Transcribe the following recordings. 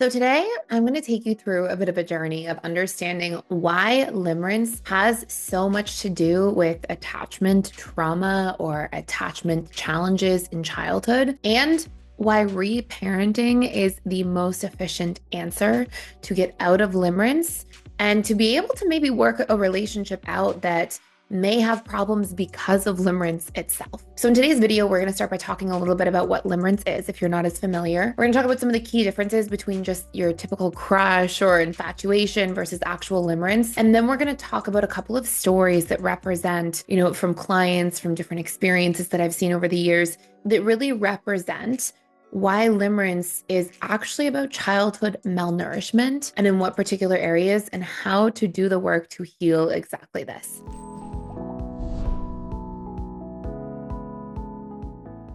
So today I'm going to take you through a bit of a journey of understanding why limerence has so much to do with attachment trauma or attachment challenges in childhood, and why reparenting is the most efficient answer to get out of limerence and to be able to maybe work a relationship out that may have problems because of limerence itself. So in today's video, we're going to start by talking a little bit about what limerence is, if you're not as familiar. We're going to talk about some of the key differences between just your typical crush or infatuation versus actual limerence. And then we're going to talk about a couple of stories that represent, from clients, from different experiences that I've seen over the years that really represent why limerence is actually about childhood malnourishment and in what particular areas and how to do the work to heal exactly this.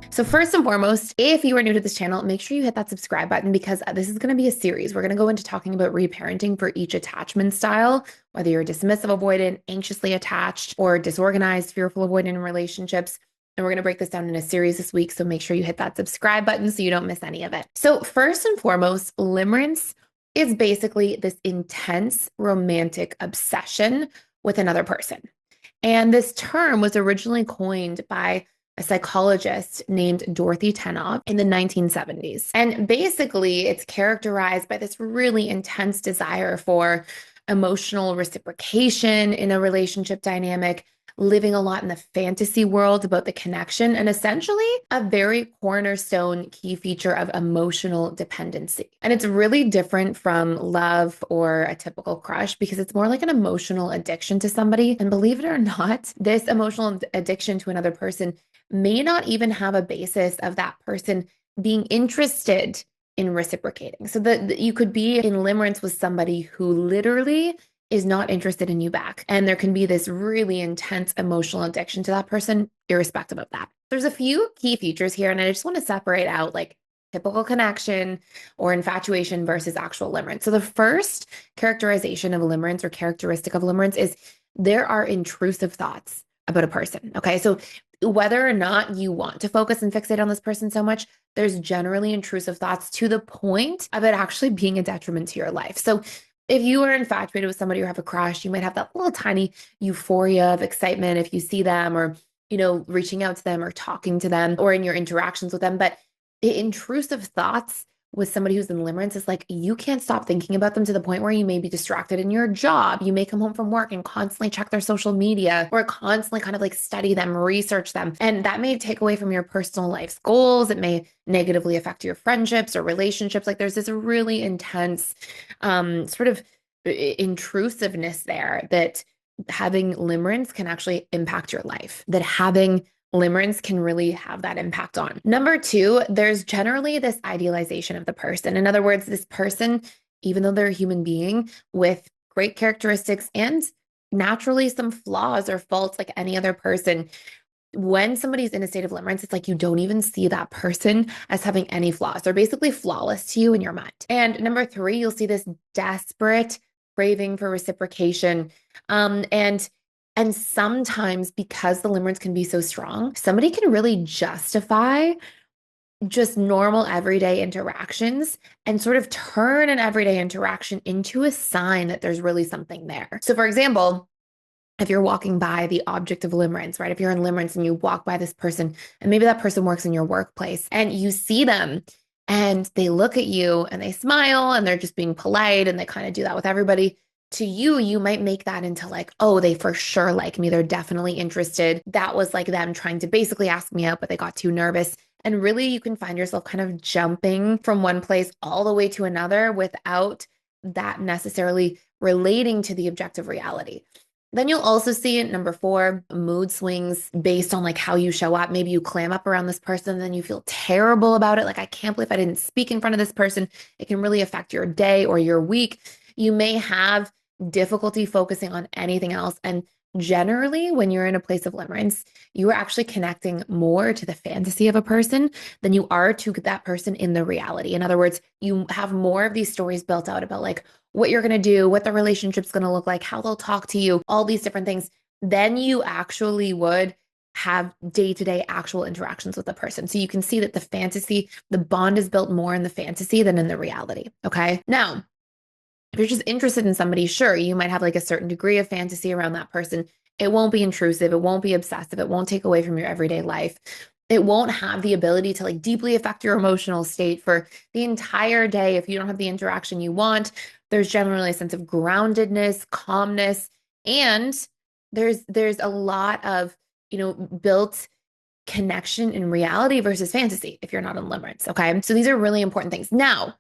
So first and foremost, if you are new to this channel, make sure you hit that subscribe button because this is going to be a series. We're going to go into talking about reparenting for each attachment style, whether you're dismissive avoidant, anxiously attached, or disorganized, fearful avoidant in relationships. And we're going to break this down in a series this week. So make sure you hit that subscribe button so you don't miss any of it. So first and foremost, limerence is basically this intense romantic obsession with another person. And this term was originally coined by a psychologist named Dorothy Tennov in the 1970s. And basically, it's characterized by this really intense desire for emotional reciprocation in a relationship dynamic, living a lot in the fantasy world about the connection, and essentially a very cornerstone key feature of emotional dependency. And it's really different from love or a typical crush because it's more like an emotional addiction to somebody. And believe it or not, this emotional addiction to another person may not even have a basis of that person being interested in reciprocating. So that you could be in limerence with somebody who literally is not interested in you back. And there can be this really intense emotional addiction to that person, irrespective of that. There's a few key features here, and I just want to separate out like typical connection or infatuation versus actual limerence. So the first characterization of limerence or characteristic of limerence is there are intrusive thoughts about a person. Okay. So whether or not you want to focus and fixate on this person so much, there's generally intrusive thoughts to the point of it actually being a detriment to your life. So if you are infatuated with somebody or have a crush, you might have that little tiny euphoria of excitement if you see them or, reaching out to them or talking to them or in your interactions with them. But the intrusive thoughts with somebody who's in limerence is like you can't stop thinking about them to the point where you may be distracted in your job. You may come home from work and constantly check their social media or constantly kind of like study them, research them. And that may take away from your personal life's goals. It may negatively affect your friendships or relationships. Like there's this really intense sort of intrusiveness there that having limerence can actually impact your life, that having limerence can really have that impact on. Number two, there's generally this idealization of the person. In other words, this person, even though they're a human being with great characteristics and naturally some flaws or faults like any other person, when somebody's in a state of limerence, it's like you don't even see that person as having any flaws. They're basically flawless to you in your mind. And number three, you'll see this desperate craving for reciprocation. And sometimes because the limerence can be so strong, somebody can really justify just normal everyday interactions and sort of turn an everyday interaction into a sign that there's really something there. So for example, if you're walking by the object of limerence, right? If you're in limerence and you walk by this person and maybe that person works in your workplace and you see them and they look at you and they smile and they're just being polite and they kind of do that with everybody. To you, you might make that into like, oh, they for sure like me. They're definitely interested. That was like them trying to basically ask me out, but they got too nervous. And really, you can find yourself kind of jumping from one place all the way to another without that necessarily relating to the objective reality. Then you'll also see it, number four, mood swings based on like how you show up. Maybe you clam up around this person, then you feel terrible about it. Like, I can't believe I didn't speak in front of this person. It can really affect your day or your week. You may have difficulty focusing on anything else. And generally, when you're in a place of limerence, you are actually connecting more to the fantasy of a person than you are to that person in the reality. In other words, you have more of these stories built out about like what you're going to do, what the relationship's going to look like, how they'll talk to you, all these different things. Then you actually would have day-to-day actual interactions with the person. So you can see that the fantasy, the bond is built more in the fantasy than in the reality. Okay. Now, if you're just interested in somebody, sure, you might have like a certain degree of fantasy around that person. It won't be intrusive. It won't be obsessive. It won't take away from your everyday life. It won't have the ability to like deeply affect your emotional state for the entire day if you don't have the interaction you want. There's generally a sense of groundedness, calmness, and there's a lot of, built connection in reality versus fantasy if you're not in limerence. Okay. So these are really important things. Now,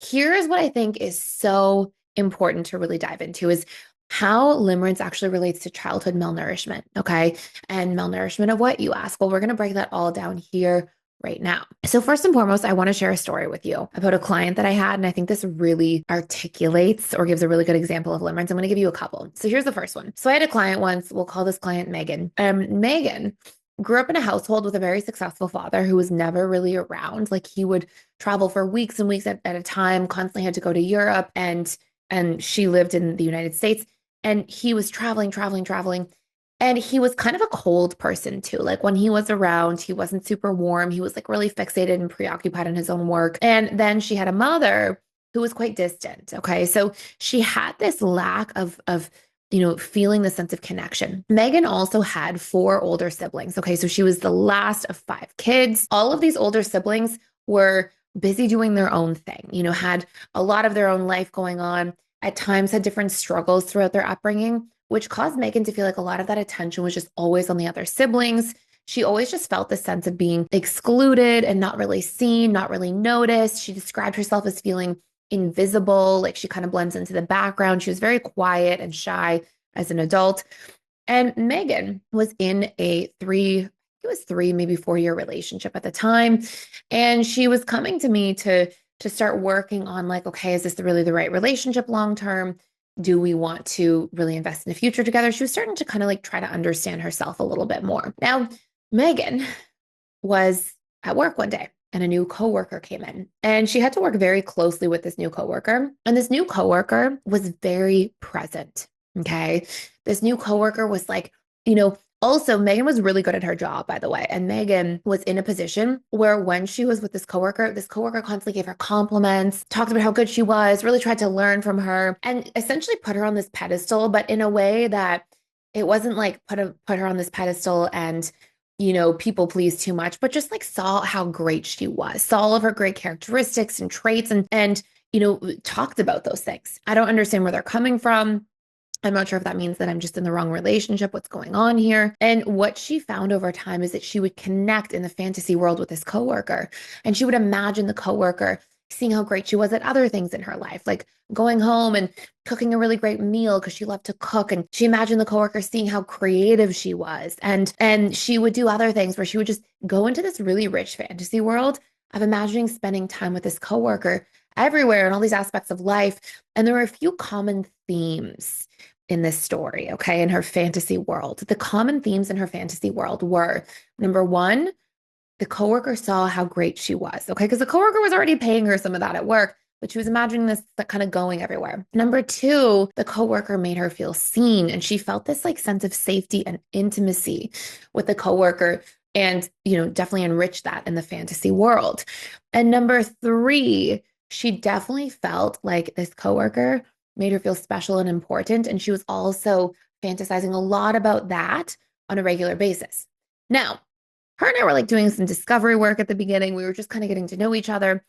here's what I think is so important to really dive into is how limerence actually relates to childhood malnourishment. Okay. And malnourishment of what, you ask? Well, we're going to break that all down here right now. So first and foremost, I want to share a story with you about a client that I had. And I think this really articulates or gives a really good example of limerence. I'm going to give you a couple. So here's the first one. So I had a client once, we'll call this client Megan. Megan grew up in a household with a very successful father who was never really around. Like he would travel for weeks and weeks at a time, constantly had to go to Europe, and she lived in the United States. And he was traveling. And he was kind of a cold person too. Like when he was around, he wasn't super warm. He was like really fixated and preoccupied in his own work. And then she had a mother who was quite distant. Okay. So she had this lack of feeling the sense of connection. Megan also had 4 older siblings. Okay. So she was the last of 5 kids. All of these older siblings were busy doing their own thing, had a lot of their own life going on, at times had different struggles throughout their upbringing, which caused Megan to feel like a lot of that attention was just always on the other siblings. She always just felt the sense of being excluded and not really seen, not really noticed. She described herself as feeling invisible, like she kind of blends into the background. She was very quiet and shy as an adult. And Megan was in a 3, maybe 4-year relationship at the time. And she was coming to me to start working on like, okay, is this really the right relationship long term? Do we want to really invest in the future together? She was starting to kind of like try to understand herself a little bit more. Now, Megan was at work one day and a new coworker came in, and she had to work very closely with this new coworker. And this new coworker was very present. Okay. This new coworker was like, also, Megan was really good at her job, by the way. And Megan was in a position where when she was with this coworker constantly gave her compliments, talked about how good she was, really tried to learn from her, and essentially put her on this pedestal, but in a way that it wasn't like put her on this pedestal and, people please too much, but just like saw how great she was, saw all of her great characteristics and traits and talked about those things. I don't understand where they're coming from. I'm not sure if that means that I'm just in the wrong relationship, what's going on here. And what she found over time is that she would connect in the fantasy world with this coworker, and she would imagine the coworker seeing how great she was at other things in her life, like going home and cooking a really great meal because she loved to cook. And she imagined the coworker seeing how creative she was. And she would do other things where she would just go into this really rich fantasy world of imagining spending time with this coworker everywhere in all these aspects of life. And there were a few common themes in this story, okay, in her fantasy world. The common themes in her fantasy world were, number one, the coworker saw how great she was, okay, because the coworker was already paying her some of that at work, but she was imagining this that kind of going everywhere. Number two, the coworker made her feel seen, and she felt this like sense of safety and intimacy with the coworker, and definitely enriched that in the fantasy world. And number three, she definitely felt like this coworker made her feel special and important. And she was also fantasizing a lot about that on a regular basis. Now, her and I were like doing some discovery work at the beginning. We were just kind of getting to know each other.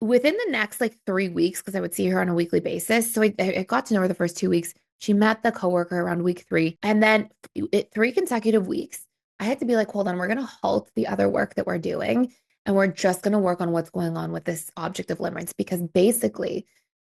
Within the next like 3 weeks, because I would see her on a weekly basis. So I got to know her the first 2 weeks. She met the coworker around week 3. And then 3 consecutive weeks, I had to be like, hold on, we're going to halt the other work that we're doing. And we're just going to work on what's going on with this object of limerence, because basically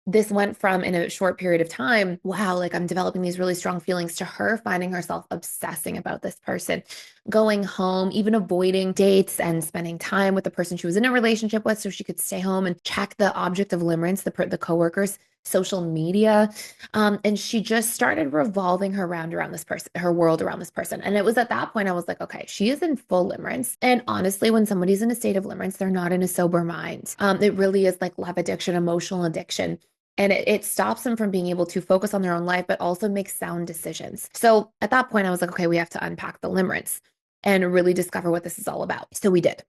this went from, in a short period of time, wow, like I'm developing these really strong feelings, to her finding herself obsessing about this person, going home, even avoiding dates and spending time with the person she was in a relationship with so she could stay home and check the object of limerence, the coworker's social media. And she just started revolving her around this person, her world around this person. And it was at that point I was like, okay, she is in full limerence. And honestly, when somebody's in a state of limerence, they're not in a sober mind. It really is like love addiction, emotional addiction. And it stops them from being able to focus on their own life, but also make sound decisions. So at that point, I was like, okay, we have to unpack the limerence. and really discover what this is all about. So we did.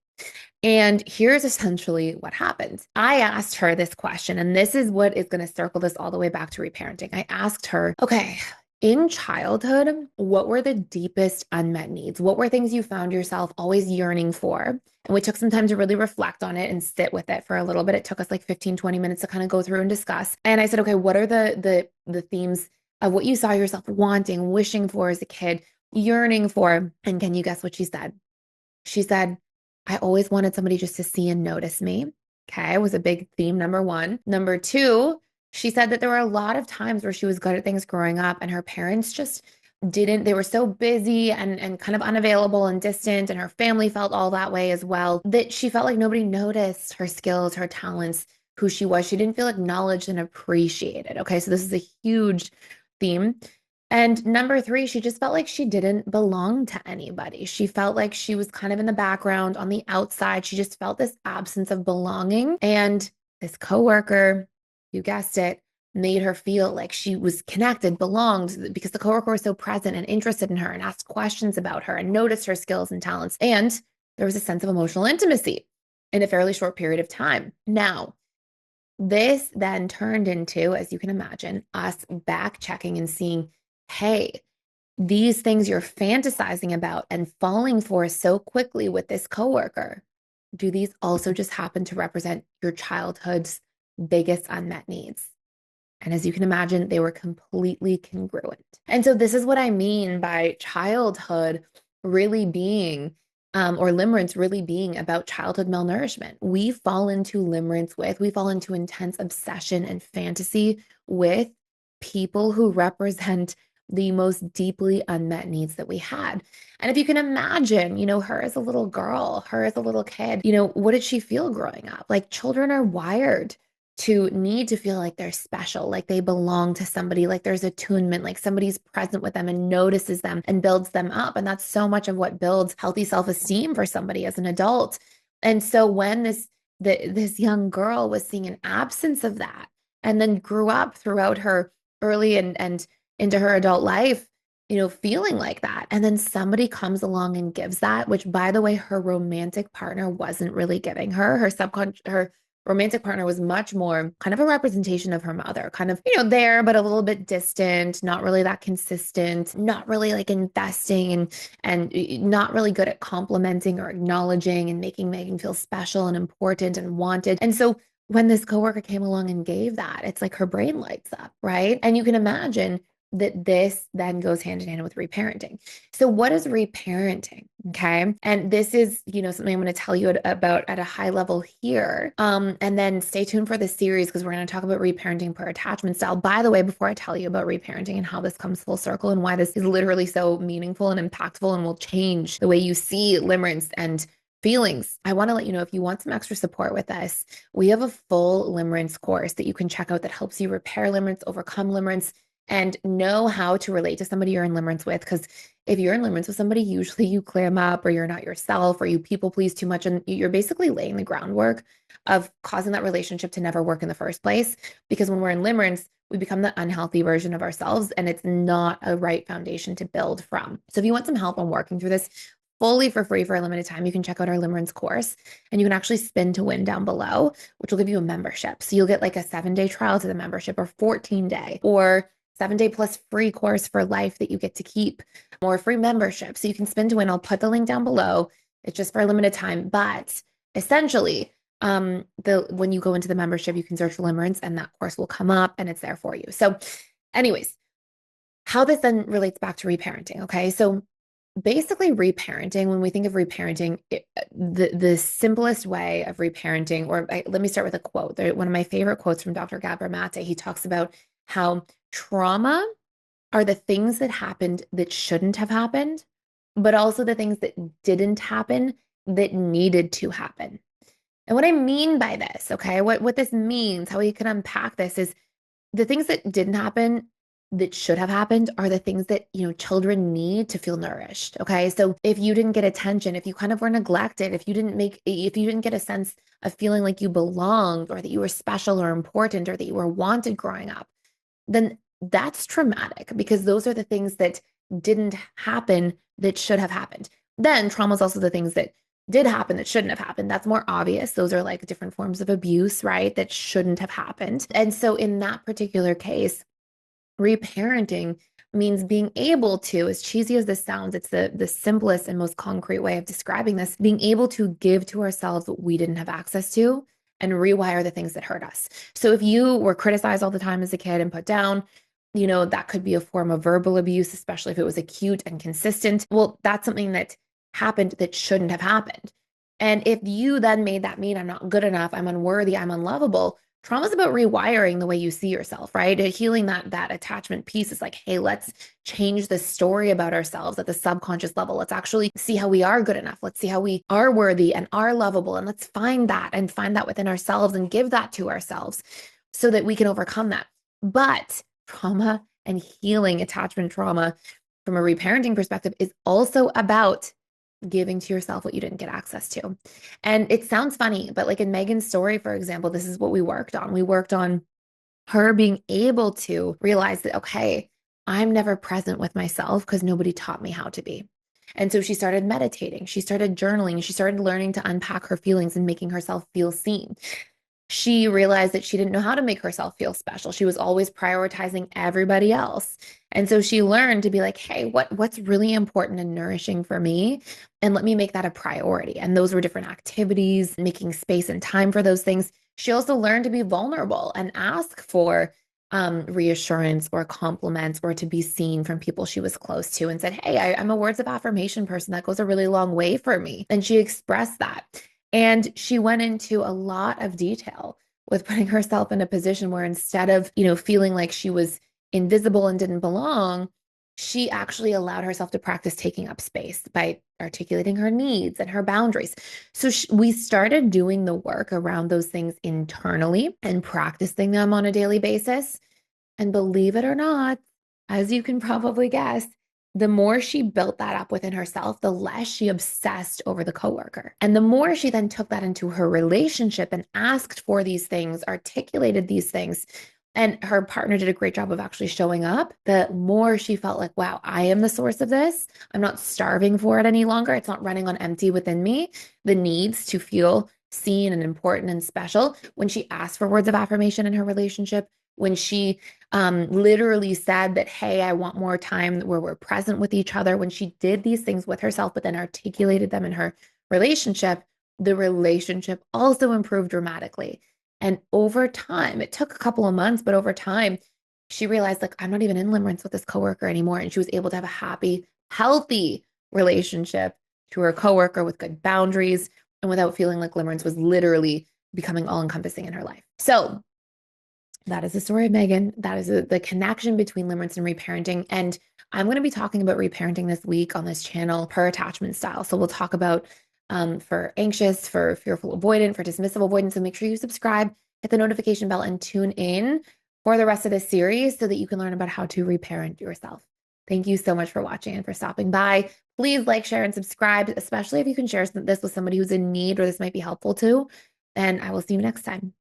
And here's essentially what happened. I asked her this question, and this is what is going to circle this all the way back to reparenting. I asked her, okay, in childhood, what were the deepest unmet needs? What were things you found yourself always yearning for? And we took some time to really reflect on it and sit with it for a little bit. It took us like 15, 20 minutes to kind of go through and discuss. And I said, okay, what are the themes of what you saw yourself wanting, wishing for as a kid, yearning for? And can you guess what she said? She said, I always wanted somebody just to see and notice me. Okay, was a big theme, number one. Number two, she said that there were a lot of times where she was good at things growing up and her parents just didn't, they were so busy and kind of unavailable and distant, and her family felt all that way as well, that she felt like nobody noticed her skills, her talents, who she was. She didn't feel acknowledged and appreciated. Okay, so this is a huge theme. And number three, she just felt like she didn't belong to anybody. She felt like she was kind of in the background on the outside. She just felt this absence of belonging. And this coworker, you guessed it, made her feel like she was connected, belonged, because the coworker was so present and interested in her and asked questions about her and noticed her skills and talents. And there was a sense of emotional intimacy in a fairly short period of time. Now, this then turned into, as you can imagine, us back checking and seeing, hey, these things you're fantasizing about and falling for so quickly with this coworker, do these also just happen to represent your childhood's biggest unmet needs? And as you can imagine, they were completely congruent. And so this is what I mean by childhood really being, or limerence really being about childhood malnourishment. We fall into intense obsession and fantasy with people who represent the most deeply unmet needs that we had. And if you can imagine, her as a little girl, her as a little kid, what did she feel growing up? Like, children are wired to need to feel like they're special, like they belong to somebody, like there's attunement, like somebody's present with them and notices them and builds them up. And that's so much of what builds healthy self-esteem for somebody as an adult. And so when this young girl was seeing an absence of that, and then grew up throughout her early and into her adult life, feeling like that. And then somebody comes along and gives that, which, by the way, her romantic partner wasn't really giving her. Her romantic partner was much more kind of a representation of her mother, kind of, there, but a little bit distant, not really that consistent, not really like investing and not really good at complimenting or acknowledging and making Megan feel special and important and wanted. And so when this coworker came along and gave that, it's like her brain lights up, right? And you can imagine that this then goes hand in hand with reparenting. So what is reparenting? Okay. And this is, something I'm going to tell you about at a high level here. And then stay tuned for this series, because we're going to talk about reparenting per attachment style. By the way, before I tell you about reparenting and how this comes full circle and why this is literally so meaningful and impactful and will change the way you see limerence and feelings, I want to let you know, if you want some extra support with this, we have a full limerence course that you can check out that helps you repair limerence, overcome limerence, and know how to relate to somebody you're in limerence with. Because if you're in limerence with somebody, usually you clam up, or you're not yourself, or you people please too much, and you're basically laying the groundwork of causing that relationship to never work in the first place. Because when we're in limerence, we become the unhealthy version of ourselves, and it's not a right foundation to build from. So if you want some help on working through this fully for free for a limited time, you can check out our limerence course, and you can actually spin to win down below, which will give you a membership. So you'll get like a 7-day trial to the membership, or 14-day, or 7-day plus free course for life that you get to keep, or free membership. So you can spin to win. I'll put the link down below. It's just for a limited time, but essentially, when you go into the membership, you can search for limerence and that course will come up and it's there for you. So anyways, how this then relates back to reparenting. Okay. So basically reparenting, when we think of reparenting, the simplest way of reparenting, let me start with a quote. One of my favorite quotes from Dr. Gabor Mate. He talks about how trauma are the things that happened that shouldn't have happened, but also the things that didn't happen that needed to happen. And what I mean by this, okay, what this means, how we can unpack this, is the things that didn't happen that should have happened are the things that, children need to feel nourished. Okay. So if you didn't get attention, if you kind of were neglected, if you didn't get a sense of feeling like you belonged, or that you were special or important, or that you were wanted growing up, then that's traumatic, because those are the things that didn't happen that should have happened. Then trauma is also the things that did happen that shouldn't have happened. That's more obvious. Those are like different forms of abuse, right? That shouldn't have happened. And so in that particular case, reparenting means being able to, as cheesy as this sounds, it's the simplest and most concrete way of describing this, being able to give to ourselves what we didn't have access to and rewire the things that hurt us. So if you were criticized all the time as a kid and put down, that could be a form of verbal abuse, especially if it was acute and consistent. Well, that's something that happened that shouldn't have happened. And if you then made that mean I'm not good enough, I'm unworthy, I'm unlovable, trauma is about rewiring the way you see yourself, right? Healing that attachment piece is like, hey, let's change the story about ourselves at the subconscious level. Let's actually see how we are good enough. Let's see how we are worthy and are lovable. And let's find that within ourselves and give that to ourselves so that we can overcome that. But trauma and healing attachment trauma from a reparenting perspective is also about giving to yourself what you didn't get access to. And it sounds funny, but like in Megan's story, for example, this is what we worked on. We worked on her being able to realize that, okay, I'm never present with myself because nobody taught me how to be. And so she started meditating, she started journaling, she started learning to unpack her feelings and making herself feel seen. She realized that she didn't know how to make herself feel special. She was always prioritizing everybody else. And so she learned to be like, hey, what's really important and nourishing for me? And let me make that a priority. And those were different activities, making space and time for those things. She also learned to be vulnerable and ask for reassurance or compliments or to be seen from people she was close to and said, hey, I'm a words of affirmation person. That goes a really long way for me. And she expressed that. And she went into a lot of detail with putting herself in a position where instead of, feeling like she was invisible and didn't belong, she actually allowed herself to practice taking up space by articulating her needs and her boundaries. So we started doing the work around those things internally and practicing them on a daily basis. And believe it or not, as you can probably guess, the more she built that up within herself, the less she obsessed over the coworker. And the more she then took that into her relationship and asked for these things, articulated these things, and her partner did a great job of actually showing up, the more she felt like, wow, I am the source of this. I'm not starving for it any longer. It's not running on empty within me. The needs to feel seen and important and special. When she asked for words of affirmation in her relationship, when she literally said that, hey, I want more time where we're present with each other, when she did these things with herself, but then articulated them in her relationship, the relationship also improved dramatically. And over time, it took a couple of months, but over time, she realized, like, I'm not even in limerence with this coworker anymore. And she was able to have a happy, healthy relationship to her coworker with good boundaries and without feeling like limerence was literally becoming all encompassing in her life. So that is the story of Megan. That is the connection between limerence and reparenting. And I'm going to be talking about reparenting this week on this channel per attachment style. So we'll talk about for anxious, for fearful avoidant, for dismissive avoidance. So make sure you subscribe, hit the notification bell, and tune in for the rest of this series so that you can learn about how to reparent yourself. Thank you so much for watching and for stopping by. Please like, share, and subscribe, especially if you can share this with somebody who's in need or this might be helpful to. And I will see you next time.